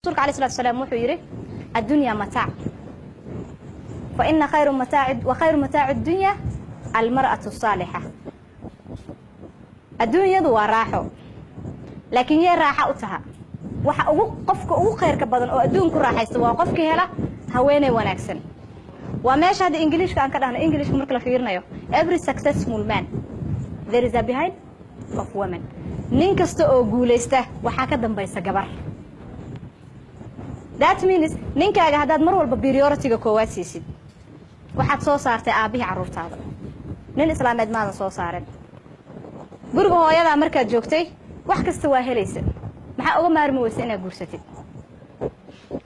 رسولك عليه الصلاة والسلام وحيره الدنيا متاع فإن خير متاع الدنيا المرأة الصالحة. الدنيا ذو راحة لكن هي راحة أتها waxa qofka ugu khayrka badan oo adduunku raaxaysto waa qofka hela haweeney wanaagsan. waa meesha hada Englishka aan ka dhahno Englishka marka la fiirinayo every successful man there is a behind of woman. nin kasta oo guuleysta waxa ka dambaysa gabar. that means ninkaaga hadaad mar walba priority-ga koowaad siisid waxaad soo saartay aabihi carruurtaada. nin islaameed maadan soo saarin. guriga hooyada markaad joogtay wax kasta waa helaysa. maxaa uga maarmi weysa inaad guursatid?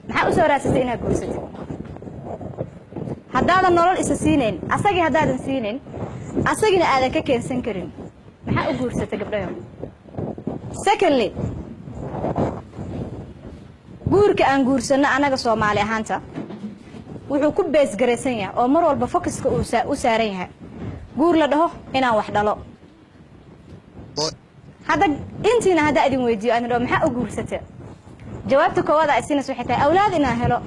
maxaa u soo raasatay inaad guursatid? haddaadan nolol isa siinayn asagii haddaadan siinayn asagina aadan ka keensan karin maxaa u guursatay gabdhayo? secondly guurka aan guursanno anaga Soomaali ahaanta wuxuu ku bees garaysan yahay oo mar walba focuska uu saaran yahay guur la dhaho inaan wax dhalo. هذا أنتي هذا أدين ويديو أنا لو محق أقولسته جوابتك وضع السنة صحتها أولادنا هلا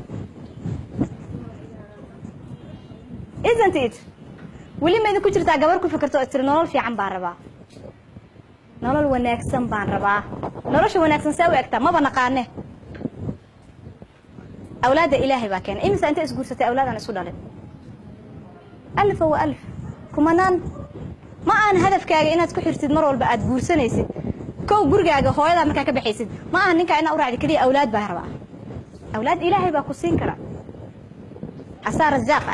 إذا أنت واللي ما إذا كنت تعجبركم فكرتوا أصير نرول في عم باربا نرول ونكسن باربا نرولش ونكسن سوي أكتر ما بنقانه أولاد إلهي باكين إمتى أنت أقولسته أولادنا سودالين ألف هو ألف كمانان ما أنا هدف كاجي إنها تكون حرتي مرة والبعد بورسنة يصير كو برجع هواي ما كان بحيسد ما أنا نك أنا أورع كذي أولاد بهربا أولاد إلهي باكوسين كرا أسار الزاقة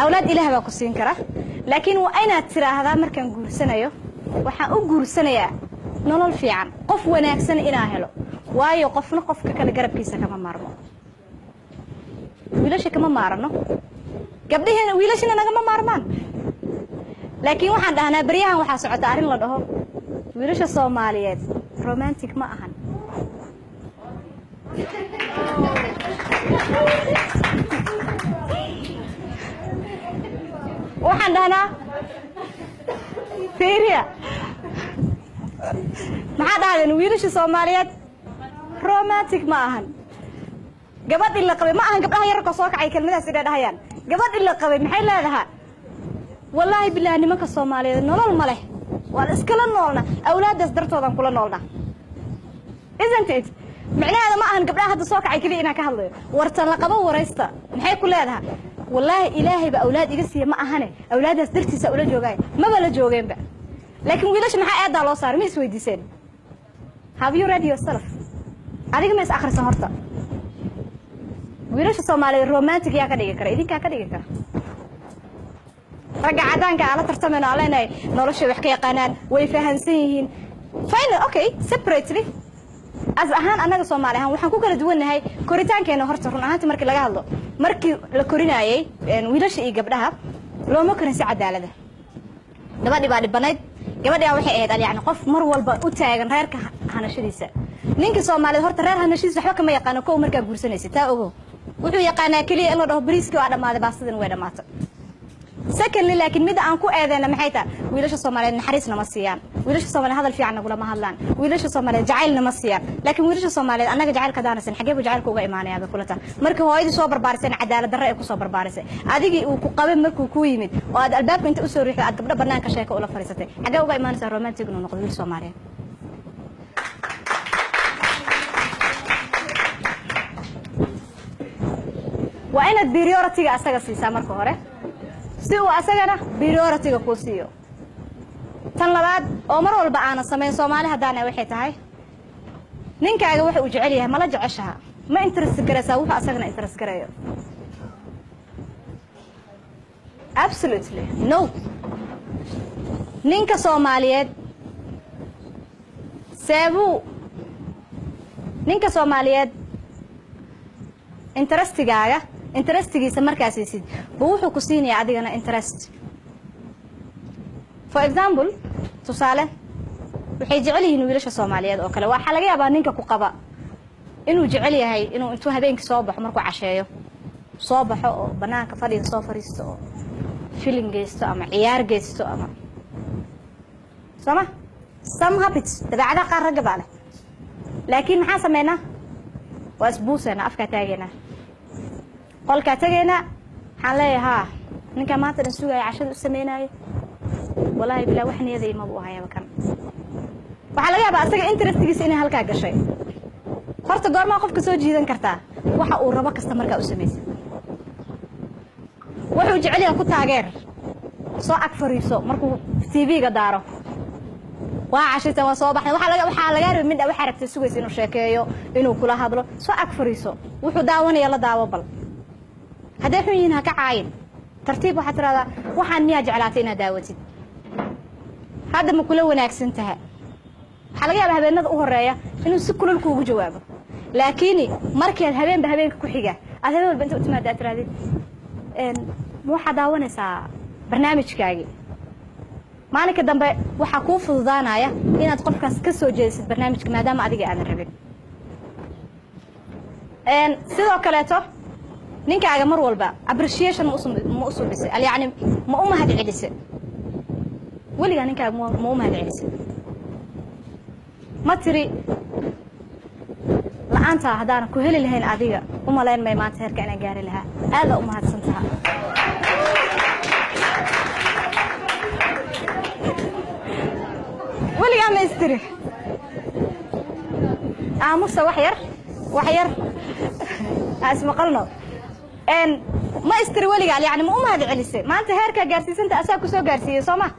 أولاد إلهي باكوسين كرا لكن وأنا ترى هذا مركن جورسنة يو وحقوق جورسنة يا نول في عن قف وناكسن إنا هلو واي قف نقف ككل جرب كيسة كمان مرة ولاش كمان مرة نو قبله هنا ويلاش إننا كمان مرمان لكن واحد أنا بريان واحد سعود عارين لده ويلاش الصوماليات رومانتيك ما أهن واحد أنا سيريا ما حد عارين ويلاش الصوماليات رومانتيك ما أهن قبض اللي قبل ما أهن قبلها يركض صوك عي كلمة سيدا دهيان قبض اللي قبل محل هذا والله بالله إني ما كالصومالي نول ماله والإسكال نولنا أولاد أصدرتوا ذم كل نولنا إذا أنت معناه هذا ما أهن قبلها هذا صوك عي كذي إنا كهلا ورثنا لقبه ورثته محل كل هذا والله إلهي بأولاد يقصي ما أهنه أولاد أصدرتي سأولاد جوجين ما بلا جوجين بقى لكن ويلاش محل هذا الله صار مين سوي ديسين have you read yourself عليك ما آخر سهرته ويلاش الصومالي الرومانتيك يا كذي كره إذا كذي كره رجع عدانك على ترتمن علينا نرش بحكي قنان ويفهمسين فين أوكي separately as أهان أنا كصومالي هان وحنا كوكر دوّن هاي كوريتان كانوا هرترون أهان تمرك لجاه الله مركي لكورينا أيه ويلاش إيه قبلها لو ما كنا سعد على ده دبادي بعد البنات قبل يا وحي إيه يعني قف مروال بأوتاعن غيرك هنشريسه نينك صومالي هرت غير هنشريسه حكم ما يقانو كو مركب جورسنة ستاؤه وحو يقانا كلي إنه ده بريسكي وعلى ما ده باصدين وين مات secondly لكن ميدا أنكو أذنا محيطة ويلاش الصومالي نحرسنا مصيان ويلاش الصومالي هذا الفي عنا ولا مهلان ويلاش الصومالي جعلنا مصيان لكن ويلاش الصومالي أنا جعل كدانسين حجيب وجعل كوجا إيماني هذا كلته مركب هوايد صوبر بارسين عدالة درة إكو صوبر بارسين هذيك وقابل مركب كويمد وهذا الباب كنت أسوري في قبل برنامج كشيء ولا فريسته حاجة وجا إيماني صار رومانتيك إنه نقول الصومالي وأنا البريورتي أساقسي سامر كهره سوى أساقنا بريورتي كوسيو تنلباد أمر والبعانة سمين صومالي هدانا وحيتهاي نينك عاقا وحي وجعليها ما لجعشها ما انترس قرسا وفا أساقنا انترس قريو absolutely no نينك صوماليات سابو نينك صوماليات interestigaga interestigiisa markaas siisid wuxuu ku siinayaa adigana interest for example tusaale waxay jecel yihiin wiilasha Soomaaliyeed oo kale waxa laga yaabaa ninka ku qaba inuu jecel yahay inuu intuu habeenkii soo baxo markuu casheeyo soo baxo oo banaanka fadhiyo soo fariisto film geysto ama ciyaar geysto ama sama some habits dabeecadaha qaar ragga baa leh laakiin maxaan sameynaa waa isbuusayna afkaa taageynaa qolkaa tagaynaa waxaan leeyahay ninka maanta dhan sugaya cashada u sameynaayo walaahi bilaa wax niyaday ma buu hayaba kan waxaa laga yaabaa asaga interestigiisa inay halkaa gashay horta goormaa qofka soo jiidan kartaa waxa uu rabo kasta markaa u samaysa wuxuu jecel yahay ku taageer soo ag fariiso markuu TV-ga daaro waa cashita waa soo baxay waxaa laga rabay midha waxa aragtay sugaysa inuu sheekeeyo inuu kula hadlo soo ag fariiso wuxuu daawanaya la daawo bal haddii xun yihiin ha ka caayin tartiib waxaad tiraahdaa waxaan miyaa jeclaatay inaad daawatid hadda ma kula wanaagsan tahay waxaa laga yaabaa habeenada u horeeya inuu si kulul kuugu jawaabo laakiin markaad habeenka ku xiga aad habeen walba inta u timaado aad tirahdid ma waxaad daawanaysaa barnaamijkaagii maalinka dambe waxaa kuu fududaanaya inaad qofkaas ka soo jeedisid barnaamijka maadaama adiga aadan rabin sidoo kaleeto ninkaaga mar walba appreciation ma u subisay yani ma u mahad celisay weligaa ninkaaga ma u mahad celisay ma tiri la'aanta haddaan ku heli lahayn adiga u malayn may maanta heerka inaan gaari lahaa aad u mahadsan tahay weligaa ma istiri aamusa wax yar asmaqalno ما استري ولي قال يعني ما أمها العلسة ما أنت هيرك جالسين أنت أساك وسوق جالسين صوما